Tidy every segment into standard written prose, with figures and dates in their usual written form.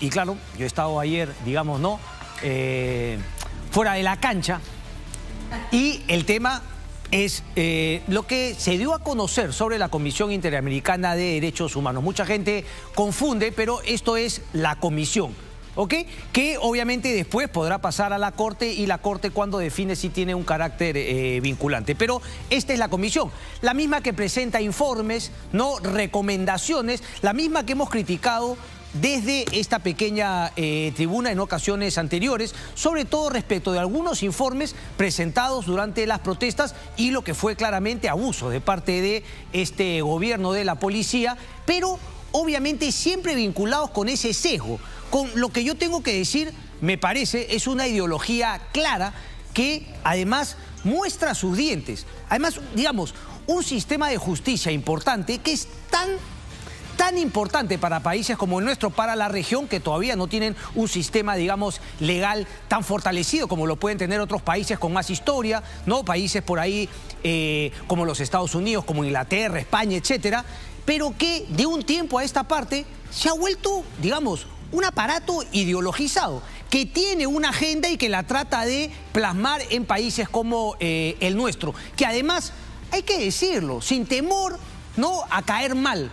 Y claro, yo he estado ayer, digamos, ¿no? Fuera de la cancha. Y el tema es lo que se dio a conocer sobre la Comisión Interamericana de Derechos Humanos. Mucha gente confunde, pero esto es la comisión, ¿ok? Que obviamente después podrá pasar a la Corte y la Corte cuando define si tiene un carácter vinculante. Pero esta es la comisión, la misma que presenta informes, no recomendaciones, la misma que hemos criticado desde esta pequeña tribuna en ocasiones anteriores, sobre todo respecto de algunos informes presentados durante las protestas y lo que fue claramente abuso de parte de este gobierno de la policía, pero obviamente siempre vinculados con ese sesgo, con lo que yo tengo que decir, me parece, es una ideología clara que además muestra sus dientes. Además, digamos, un sistema de justicia importante que es tan importante para países como el nuestro, para la región, que todavía no tienen un sistema, digamos, legal tan fortalecido como lo pueden tener otros países con más historia, ¿no? Países por ahí como los Estados Unidos, como Inglaterra, España, etcétera, pero que de un tiempo a esta parte se ha vuelto, digamos, un aparato ideologizado, que tiene una agenda y que la trata de plasmar en países como el nuestro, que además, hay que decirlo, sin temor, ¿no?, a caer mal,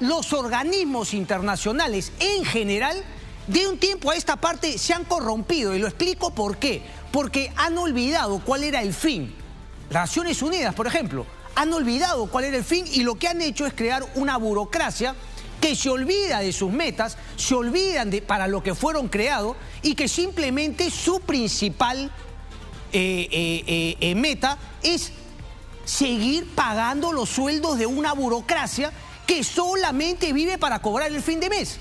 los organismos internacionales en general, de un tiempo a esta parte se han corrompido. Y lo explico por qué. Porque han olvidado cuál era el fin. Las Naciones Unidas, por ejemplo, han olvidado cuál era el fin y lo que han hecho es crear una burocracia que se olvida de sus metas, se olvidan para lo que fueron creados y que simplemente su principal meta es seguir pagando los sueldos de una burocracia que solamente vive para cobrar el fin de mes.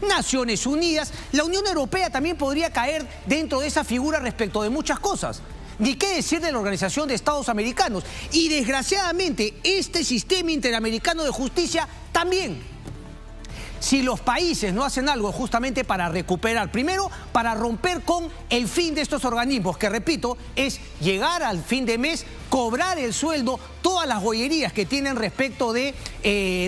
Naciones Unidas, la Unión Europea también podría caer dentro de esa figura respecto de muchas cosas. Ni qué decir de la Organización de Estados Americanos. Y desgraciadamente este sistema interamericano de justicia también. Si los países no hacen algo justamente para recuperar, primero para romper con el fin de estos organismos, que repito, es llegar al fin de mes, cobrar el sueldo, todas las gollerías que tienen respecto de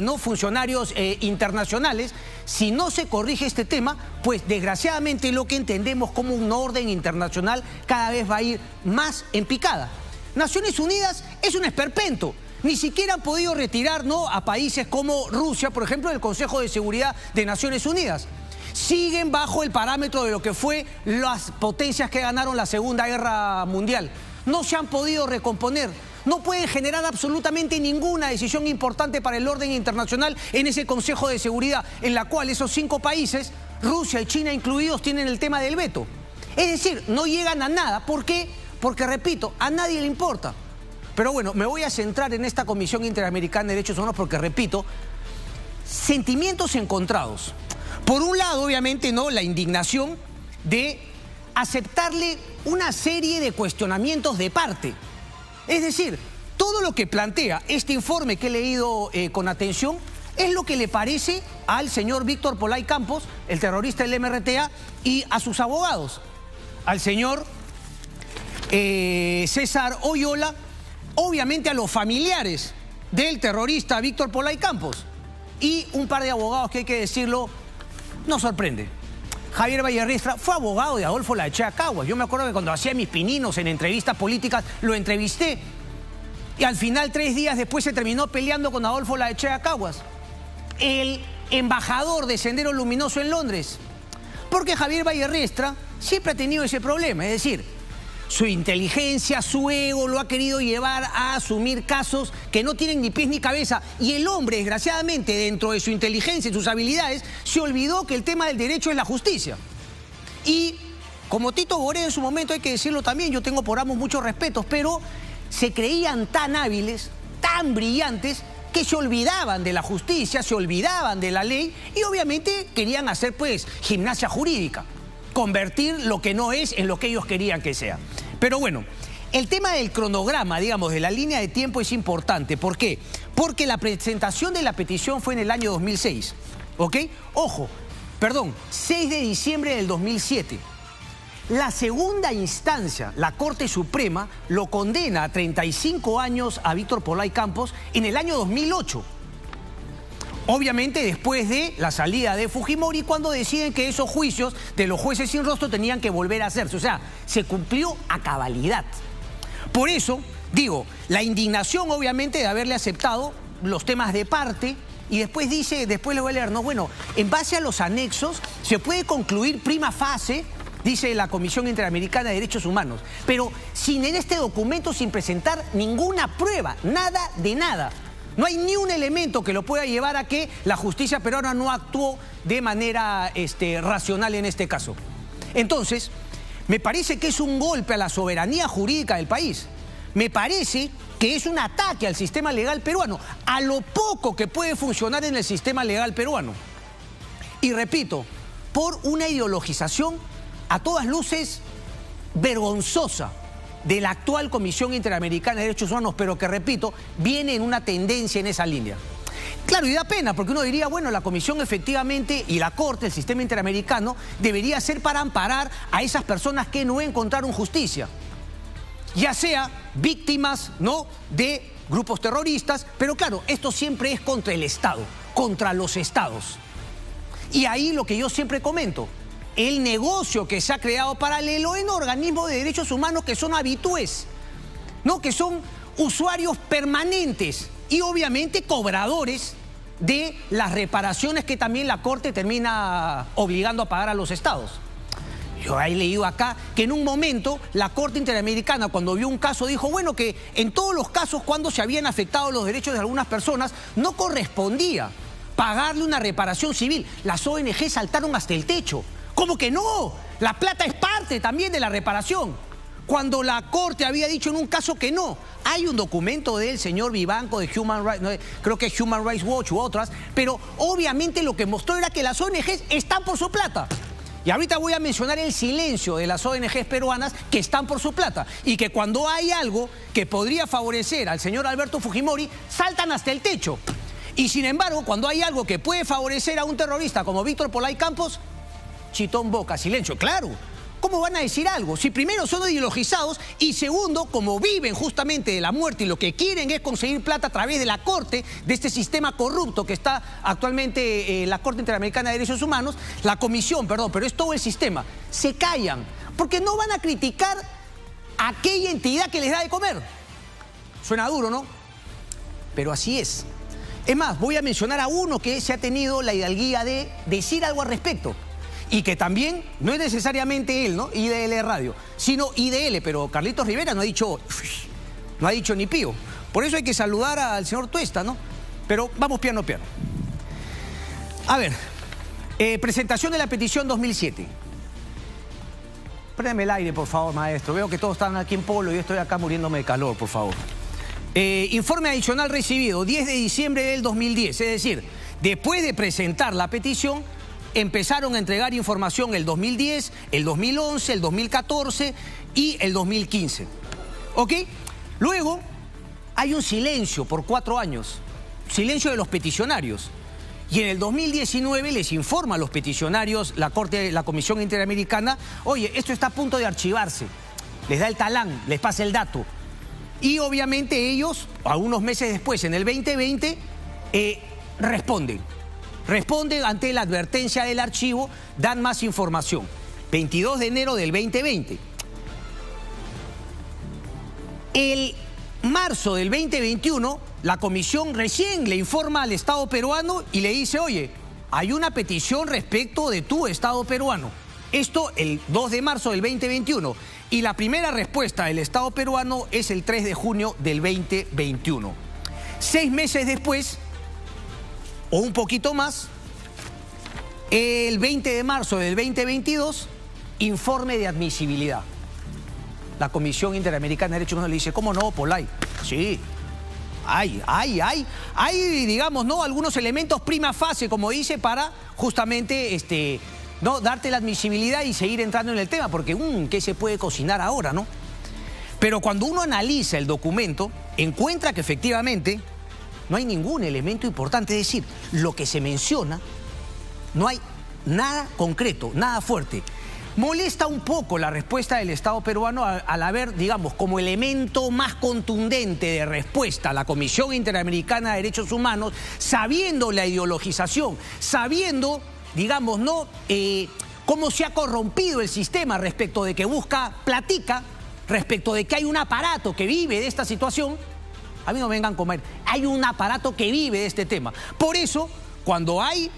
no funcionarios internacionales. Si no se corrige este tema, pues desgraciadamente lo que entendemos como un orden internacional cada vez va a ir más en picada. Naciones Unidas es un esperpento. Ni siquiera han podido retirar, ¿no?, a países como Rusia, por ejemplo, del Consejo de Seguridad de Naciones Unidas. Siguen bajo el parámetro de lo que fue las potencias que ganaron la Segunda Guerra Mundial. No se han podido recomponer. No pueden generar absolutamente ninguna decisión importante para el orden internacional en ese Consejo de Seguridad, en la cual esos 5 países, Rusia y China incluidos, tienen el tema del veto. Es decir, no llegan a nada. ¿Por qué? Porque, repito, a nadie le importa. Pero bueno, me voy a centrar en esta Comisión Interamericana de Derechos Humanos porque, repito, sentimientos encontrados. Por un lado, obviamente, ¿no?, la indignación de aceptarle una serie de cuestionamientos de parte. Es decir, todo lo que plantea este informe que he leído con atención es lo que le parece al señor Víctor Polay Campos, el terrorista del MRTA, y a sus abogados, al señor César Oyola, obviamente a los familiares del terrorista Víctor Polay Campos y un par de abogados que, hay que decirlo, nos sorprende. Javier Vallerriestra fue abogado de Adolfo Laechea Caguas. Yo me acuerdo que cuando hacía mis pininos en entrevistas políticas lo entrevisté y al final 3 días después se terminó peleando con Adolfo Laechea Caguas, el embajador de Sendero Luminoso en Londres, porque Javier Vallerriestra siempre ha tenido ese problema, es decir, su inteligencia, su ego lo ha querido llevar a asumir casos que no tienen ni pies ni cabeza. Y el hombre, desgraciadamente, dentro de su inteligencia y sus habilidades, se olvidó que el tema del derecho es la justicia. Y como Tito Boré en su momento, hay que decirlo también, yo tengo por ambos muchos respetos, pero se creían tan hábiles, tan brillantes, que se olvidaban de la justicia, se olvidaban de la ley y obviamente querían hacer, pues, gimnasia jurídica. Convertir lo que no es en lo que ellos querían que sea. Pero bueno, el tema del cronograma, digamos, de la línea de tiempo es importante. ¿Por qué? Porque la presentación de la petición fue en el año 2006, ¿ok? Ojo, perdón, 6 de diciembre del 2007. La segunda instancia, la Corte Suprema, lo condena a 35 años a Víctor Polay Campos en el año 2008. Obviamente después de la salida de Fujimori, cuando deciden que esos juicios de los jueces sin rostro tenían que volver a hacerse. O sea, se cumplió a cabalidad. Por eso, digo, la indignación obviamente de haberle aceptado los temas de parte, y después dice, después le voy a leer, no, bueno, en base a los anexos se puede concluir prima facie, dice la Comisión Interamericana de Derechos Humanos, pero sin en este documento, sin presentar ninguna prueba, nada de nada. No hay ni un elemento que lo pueda llevar a que la justicia peruana no actuó de manera racional en este caso. Entonces, me parece que es un golpe a la soberanía jurídica del país. Me parece que es un ataque al sistema legal peruano, a lo poco que puede funcionar en el sistema legal peruano. Y repito, por una ideologización a todas luces vergonzosa de la actual Comisión Interamericana de Derechos Humanos, pero que, repito, viene en una tendencia en esa línea. Claro, y da pena, porque uno diría, bueno, la Comisión efectivamente y la Corte, el sistema interamericano, debería ser para amparar a esas personas que no encontraron justicia. Ya sea víctimas, ¿no?, de grupos terroristas, pero claro, esto siempre es contra el Estado, contra los Estados. Y ahí lo que yo siempre comento, el negocio que se ha creado paralelo en organismos de derechos humanos que son habitués, ¿no?, que son usuarios permanentes y obviamente cobradores de las reparaciones que también la Corte termina obligando a pagar a los Estados. Yo he leído acá que en un momento la Corte Interamericana, cuando vio un caso, dijo, bueno, que en todos los casos cuando se habían afectado los derechos de algunas personas, no correspondía pagarle una reparación civil. Las ONG saltaron hasta el techo. ¿Cómo que no? La plata es parte también de la reparación. Cuando la Corte había dicho en un caso que no. Hay un documento del señor Vivanco de Human Rights, no, creo que es Human Rights Watch u otras, pero obviamente lo que mostró era que las ONGs están por su plata. Y ahorita voy a mencionar el silencio de las ONGs peruanas que están por su plata y que cuando hay algo que podría favorecer al señor Alberto Fujimori, saltan hasta el techo. Y sin embargo, cuando hay algo que puede favorecer a un terrorista como Víctor Polay Campos, chitón boca, silencio. Claro, ¿cómo van a decir algo? Si primero son ideologizados y segundo, como viven justamente de la muerte y lo que quieren es conseguir plata a través de la Corte, de este sistema corrupto que está actualmente la Corte Interamericana de Derechos Humanos, la Comisión, perdón, pero es todo el sistema, se callan porque no van a criticar a aquella entidad que les da de comer. Suena duro, ¿no? Pero así es. Es más, voy a mencionar a uno que se ha tenido la hidalguía de decir algo al respecto. Y que también no es necesariamente él, ¿no?, IDL Radio, sino IDL, pero Carlitos Rivera no ha dicho ni pío. Por eso hay que saludar al señor Tuesta, ¿no? Pero vamos piano a piano. A ver, presentación de la petición 2007. Préndeme el aire, por favor, maestro. Veo que todos están aquí en polo y yo estoy acá muriéndome de calor, por favor. Informe adicional recibido 10 de diciembre del 2010, es decir, después de presentar la petición, empezaron a entregar información el 2010, el 2011, el 2014 y el 2015. ¿Ok? Luego hay un silencio por 4 años, silencio de los peticionarios. Y en el 2019 les informa a los peticionarios la Comisión Interamericana, oye, esto está a punto de archivarse. Les da el talán, les pasa el dato. Y obviamente ellos, algunos meses después, en el 2020, responden ante la advertencia del archivo, dan más información. 22 de enero del 2020. El marzo del 2021, la comisión recién le informa al Estado peruano y le dice, oye, hay una petición respecto de tu Estado peruano. Esto el 2 de marzo del 2021. Y la primera respuesta del Estado peruano es el 3 de junio del 2021. 6 meses después, o un poquito más, el 20 de marzo del 2022, informe de admisibilidad. La Comisión Interamericana de Derechos Humanos le dice, ¿cómo no, Polay? Sí, hay, digamos, ¿no?, algunos elementos prima facie, como dice, para justamente, ¿no?, darte la admisibilidad y seguir entrando en el tema, porque, ¿qué se puede cocinar ahora, no? Pero cuando uno analiza el documento, encuentra que efectivamente no hay ningún elemento importante, es decir, lo que se menciona, no hay nada concreto, nada fuerte. Molesta un poco la respuesta del Estado peruano al haber, digamos, como elemento más contundente de respuesta a la Comisión Interamericana de Derechos Humanos, sabiendo la ideologización, sabiendo, digamos, ¿no?, cómo se ha corrompido el sistema respecto de que busca platica, respecto de que hay un aparato que vive de esta situación. A mí no me vengan a comer, hay un aparato que vive de este tema. Por eso, cuando hay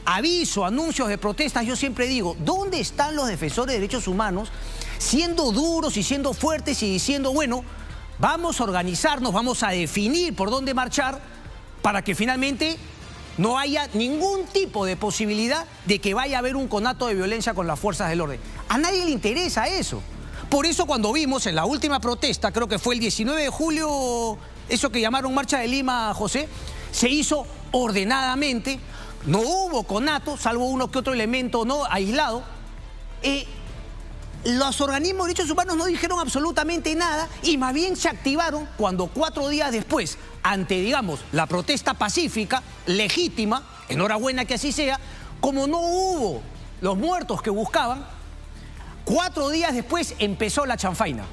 aviso, anuncios de protestas, yo siempre digo, ¿dónde están los defensores de derechos humanos siendo duros y siendo fuertes y diciendo, bueno, vamos a organizarnos, vamos a definir por dónde marchar para que finalmente no haya ningún tipo de posibilidad de que vaya a haber un conato de violencia con las fuerzas del orden? A nadie le interesa eso. Por eso cuando vimos en la última protesta, creo que fue el 19 de julio, eso que llamaron Marcha de Lima, José, se hizo ordenadamente. No hubo conato, salvo uno que otro elemento no aislado. Los organismos de derechos humanos no dijeron absolutamente nada y más bien se activaron cuando 4 días después, ante, digamos, la protesta pacífica, legítima, enhorabuena que así sea, como no hubo los muertos que buscaban, 4 días después empezó la chanfaina.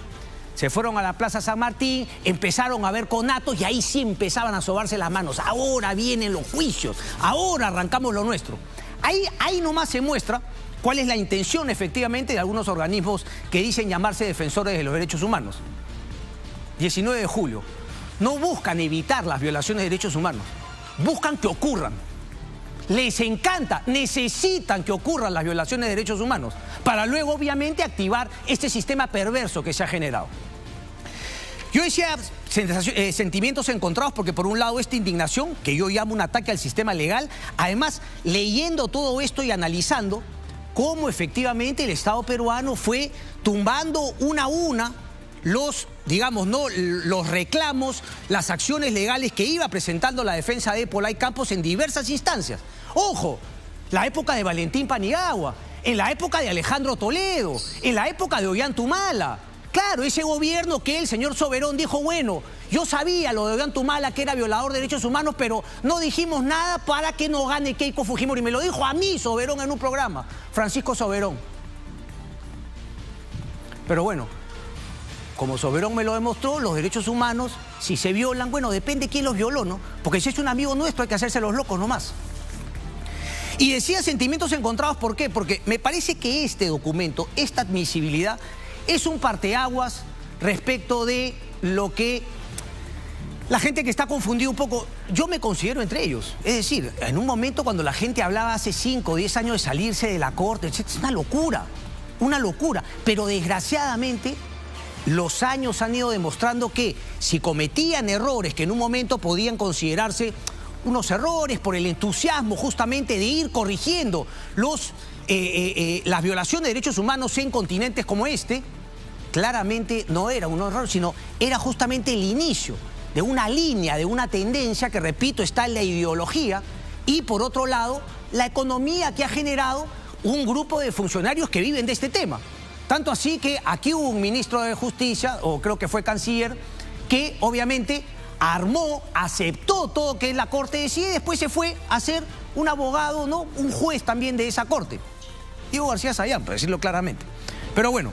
Se fueron a la Plaza San Martín, empezaron a ver conatos y ahí sí empezaban a sobarse las manos. Ahora vienen los juicios, ahora arrancamos lo nuestro. Ahí nomás se muestra cuál es la intención efectivamente de algunos organismos que dicen llamarse defensores de los derechos humanos. 19 de julio. No buscan evitar las violaciones de derechos humanos, buscan que ocurran. Les encanta, necesitan que ocurran las violaciones de derechos humanos para luego obviamente activar este sistema perverso que se ha generado. Yo decía sentimientos encontrados porque por un lado esta indignación, que yo llamo un ataque al sistema legal, además leyendo todo esto y analizando cómo efectivamente el Estado peruano fue tumbando una a una los, digamos, ¿no?, los reclamos, las acciones legales que iba presentando la defensa de Polay Campos en diversas instancias. Ojo, la época de Valentín Paniagua, en la época de Alejandro Toledo, en la época de Ollantumala. Claro, ese gobierno que el señor Soberón dijo, bueno, yo sabía lo de Ollantumala que era violador de derechos humanos, pero no dijimos nada para que no gane Keiko Fujimori. Me lo dijo a mí Soberón en un programa, Francisco Soberón. Pero bueno, como Soberón me lo demostró, los derechos humanos, si se violan, bueno, depende quién los violó, ¿no? Porque si es un amigo nuestro hay que hacerse los locos nomás. Y decía sentimientos encontrados, ¿por qué? Porque me parece que este documento, esta admisibilidad, es un parteaguas respecto de lo que la gente que está confundida un poco, yo me considero entre ellos. Es decir, en un momento cuando la gente hablaba hace 5 o 10 años de salirse de la corte, es una locura, una locura. Pero desgraciadamente los años han ido demostrando que si cometían errores que en un momento podían considerarse unos errores por el entusiasmo justamente de ir corrigiendo las violaciones de derechos humanos en continentes como este, claramente no era un error, sino era justamente el inicio de una línea, de una tendencia que, repito, está en la ideología y, por otro lado, la economía que ha generado un grupo de funcionarios que viven de este tema. Tanto así que aquí hubo un ministro de Justicia, o creo que fue canciller, que obviamente armó, aceptó todo que la Corte decide y después se fue a ser un abogado, ¿no?, un juez también de esa Corte. Diego García Sayán, para decirlo claramente. Pero bueno,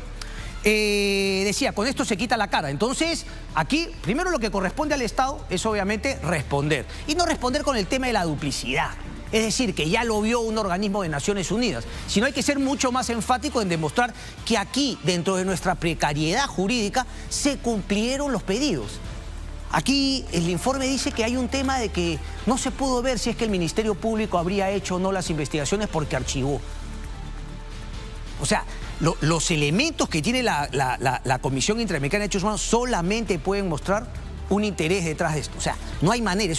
decía, con esto se quita la cara. Entonces, aquí, primero lo que corresponde al Estado es obviamente responder. Y no responder con el tema de la duplicidad. Es decir, que ya lo vio un organismo de Naciones Unidas. Sino hay que ser mucho más enfático en demostrar que aquí, dentro de nuestra precariedad jurídica, se cumplieron los pedidos. Aquí el informe dice que hay un tema de que no se pudo ver si es que el Ministerio Público habría hecho o no las investigaciones porque archivó. O sea, los elementos que tiene la Comisión Interamericana de Derechos Humanos solamente pueden mostrar un interés detrás de esto. O sea, no hay manera,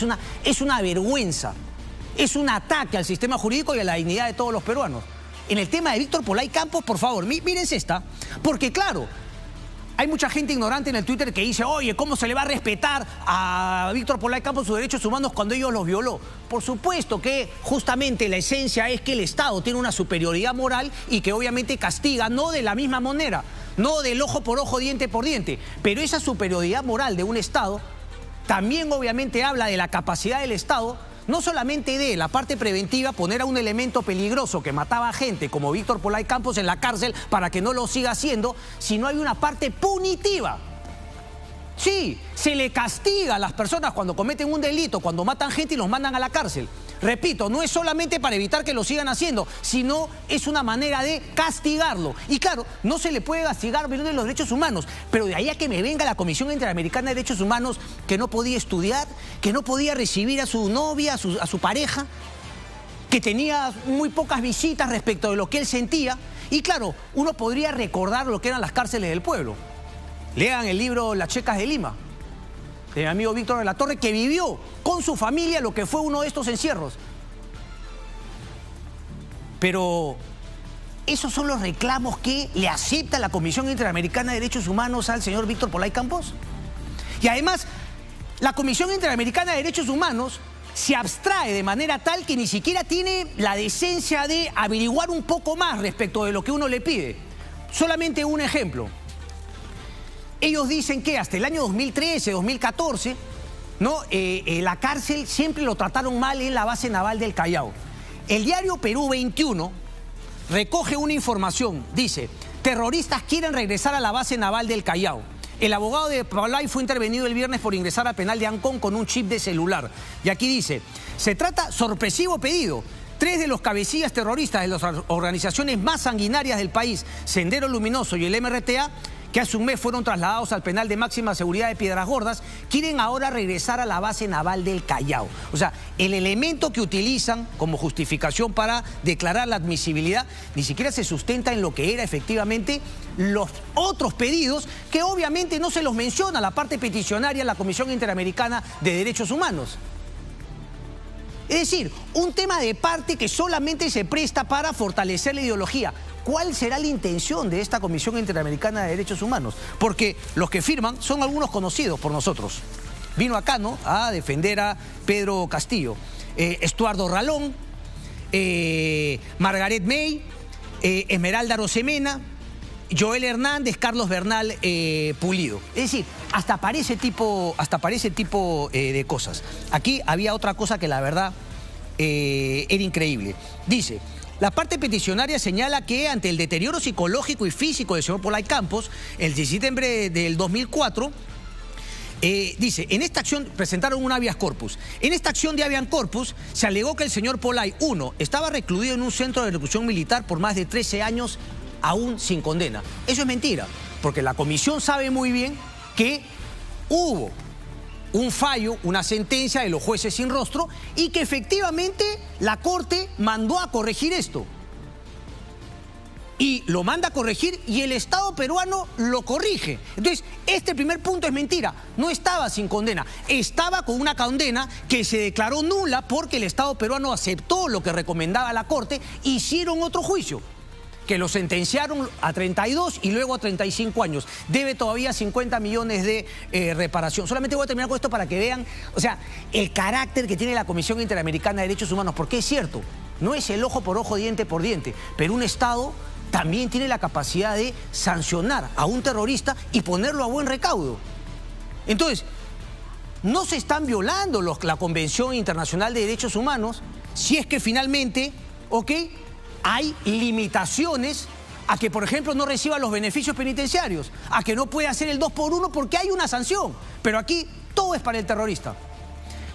es una vergüenza, es un ataque al sistema jurídico y a la dignidad de todos los peruanos. En el tema de Víctor Polay Campos, por favor, mírense esta, porque claro, hay mucha gente ignorante en el Twitter que dice, oye, ¿cómo se le va a respetar a Víctor Polay Campos sus derechos humanos cuando ellos los violó? Por supuesto que justamente la esencia es que el Estado tiene una superioridad moral y que obviamente castiga, no de la misma manera, no del ojo por ojo, diente por diente, pero esa superioridad moral de un Estado también obviamente habla de la capacidad del Estado no solamente de la parte preventiva, poner a un elemento peligroso que mataba a gente como Víctor Polay Campos en la cárcel para que no lo siga haciendo, sino hay una parte punitiva. Sí, se le castiga a las personas cuando cometen un delito, cuando matan gente y los mandan a la cárcel. Repito, no es solamente para evitar que lo sigan haciendo, sino es una manera de castigarlo. Y claro, no se le puede castigar violando los derechos humanos, pero de ahí a que me venga la Comisión Interamericana de Derechos Humanos que no podía estudiar, que no podía recibir a su novia, a su pareja, que tenía muy pocas visitas respecto de lo que él sentía. Y claro, uno podría recordar lo que eran las cárceles del pueblo. Lean el libro Las Checas de Lima, de mi amigo Víctor de la Torre, que vivió con su familia lo que fue uno de estos encierros. Pero esos son los reclamos que le acepta la Comisión Interamericana de Derechos Humanos al señor Víctor Polay Campos. Y además, la Comisión Interamericana de Derechos Humanos se abstrae de manera tal que ni siquiera tiene la decencia de averiguar un poco más respecto de lo que uno le pide. Solamente un ejemplo. Ellos dicen que hasta el año 2013, 2014, ¿no? La cárcel siempre lo trataron mal en la base naval del Callao. El diario Perú 21 recoge una información, dice: terroristas quieren regresar a la base naval del Callao. El abogado de Polay fue intervenido el viernes por ingresar al penal de Ancón con un chip de celular. Y aquí dice: se trata sorpresivo pedido. 3 de los cabecillas terroristas de las organizaciones más sanguinarias del país, Sendero Luminoso y el MRTA, que hace un mes fueron trasladados al penal de máxima seguridad de Piedras Gordas, quieren ahora regresar a la base naval del Callao. O sea, el elemento que utilizan como justificación para declarar la admisibilidad ni siquiera se sustenta en lo que era efectivamente los otros pedidos, que obviamente no se los menciona la parte peticionaria en la Comisión Interamericana de Derechos Humanos. Es decir, un tema de parte que solamente se presta para fortalecer la ideología. ¿Cuál será la intención de esta Comisión Interamericana de Derechos Humanos? Porque los que firman son algunos conocidos por nosotros. Vino acá, ¿no?, a defender a Pedro Castillo. Estuardo Ralón, Margaret May, Esmeralda Rosemena, Joel Hernández, Carlos Bernal Pulido. Es decir, hasta para ese tipo de cosas. Aquí había otra cosa que la verdad era increíble. Dice: la parte peticionaria señala que ante el deterioro psicológico y físico del señor Polay Campos, el 17 de septiembre del 2004, dice, en esta acción presentaron un habeas corpus. En esta acción de habeas corpus se alegó que el señor Polay, 1, estaba recluido en un centro de reclusión militar por más de 13 años, aún sin condena. Eso es mentira, porque la comisión sabe muy bien que hubo un fallo, una sentencia de los jueces sin rostro, y que efectivamente la Corte mandó a corregir esto. Y lo manda a corregir y el Estado peruano lo corrige. Entonces, este primer punto es mentira. No estaba sin condena, estaba con una condena que se declaró nula porque el Estado peruano aceptó lo que recomendaba la Corte. Hicieron otro juicio, que lo sentenciaron a 32 y luego a 35 años. Debe todavía 50 millones de reparación. Solamente voy a terminar con esto para que vean, o sea, el carácter que tiene la Comisión Interamericana de Derechos Humanos. Porque es cierto, no es el ojo por ojo, diente por diente, pero un Estado también tiene la capacidad de sancionar a un terrorista y ponerlo a buen recaudo. Entonces, no se están violando la Convención Internacional de Derechos Humanos si es que finalmente, ¿ok?, hay limitaciones a que, por ejemplo, no reciba los beneficios penitenciarios, a que no pueda hacer el 2x1 porque hay una sanción. Pero aquí todo es para el terrorista.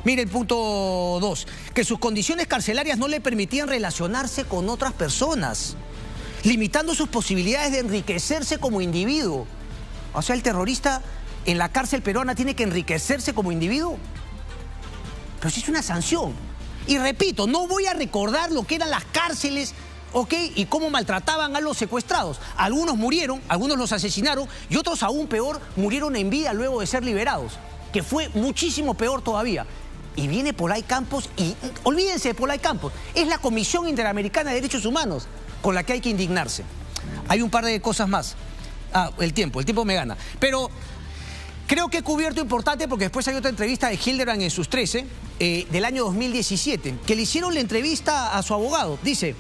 Mire el punto 2, que sus condiciones carcelarias no le permitían relacionarse con otras personas, limitando sus posibilidades de enriquecerse como individuo. O sea, el terrorista en la cárcel peruana tiene que enriquecerse como individuo. Pero si es una sanción. Y repito, no voy a recordar lo que eran las cárceles, ¿ok?, y cómo maltrataban a los secuestrados. Algunos murieron, algunos los asesinaron y otros, aún peor, murieron en vida luego de ser liberados, que fue muchísimo peor todavía. Y viene Polay Campos y, olvídense de Polay Campos, es la Comisión Interamericana de Derechos Humanos con la que hay que indignarse. Hay un par de cosas más. El tiempo me gana. Pero creo que he cubierto importante, porque después hay otra entrevista de Hildebrand en sus 13, del año 2017, que le hicieron la entrevista a su abogado. Dice: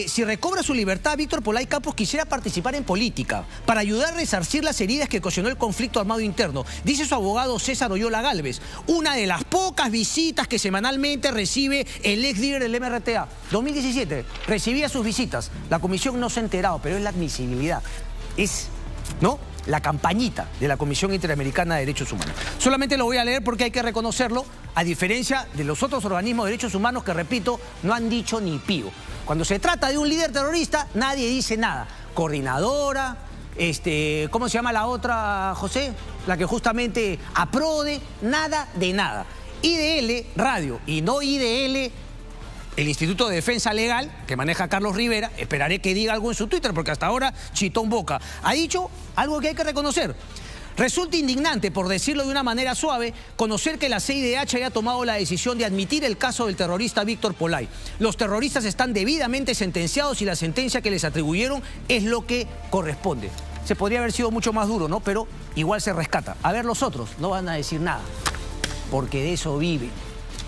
si recobra su libertad, Víctor Polay Campos quisiera participar en política para ayudar a resarcir las heridas que ocasionó el conflicto armado interno. Dice su abogado César Oyola Gálvez, una de las pocas visitas que semanalmente recibe el ex líder del MRTA. 2017, recibía sus visitas. La comisión no se ha enterado, pero es la admisibilidad. Es, ¿no?, la campañita de la Comisión Interamericana de Derechos Humanos. Solamente lo voy a leer porque hay que reconocerlo, a diferencia de los otros organismos de derechos humanos que, repito, no han dicho ni pío. Cuando se trata de un líder terrorista, nadie dice nada. Coordinadora, ¿cómo se llama la otra, José? La que justamente APRODE, nada de nada. IDL, radio, y no IDL, el Instituto de Defensa Legal, que maneja Carlos Rivera, esperaré que diga algo en su Twitter, porque hasta ahora chitón boca. Ha dicho algo que hay que reconocer. Resulta indignante, por decirlo de una manera suave, conocer que la CIDH haya tomado la decisión de admitir el caso del terrorista Víctor Polay. Los terroristas están debidamente sentenciados y la sentencia que les atribuyeron es lo que corresponde. Se podría haber sido mucho más duro, ¿no? Pero igual se rescata. A ver, los otros no van a decir nada, porque de eso viven.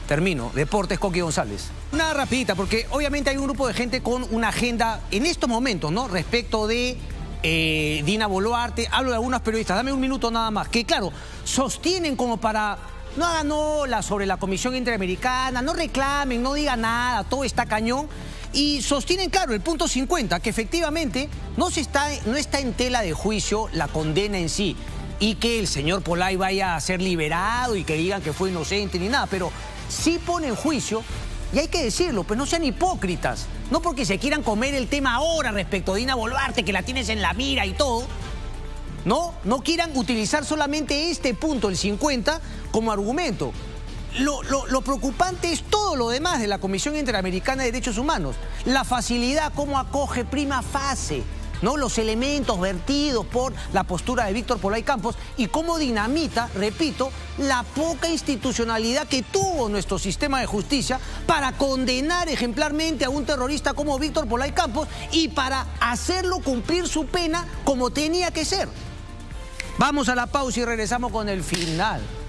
Termino. Deportes, Coqui González. Una rapidita, porque obviamente hay un grupo de gente con una agenda en estos momentos, ¿no?, respecto de Dina Boluarte. Hablo de algunos periodistas, dame un minuto nada más, que claro, sostienen como para no hagan ola sobre la Comisión Interamericana, no reclamen, no digan nada, todo está cañón. Y sostienen, claro, el punto 50, que efectivamente no está en tela de juicio la condena en sí, y que el señor Polay vaya a ser liberado y que digan que fue inocente ni nada, pero sí pone en juicio, y hay que decirlo, pues no sean hipócritas, no porque se quieran comer el tema ahora respecto a Dina Boluarte, que la tienes en la mira y todo, no quieran utilizar solamente este punto, el 50, como argumento. Lo preocupante es todo lo demás de la Comisión Interamericana de Derechos Humanos, la facilidad, cómo acoge prima facie, ¿no?, los elementos vertidos por la postura de Víctor Polay Campos y cómo dinamita, repito, la poca institucionalidad que tuvo nuestro sistema de justicia para condenar ejemplarmente a un terrorista como Víctor Polay Campos y para hacerlo cumplir su pena como tenía que ser. Vamos a la pausa y regresamos con el final.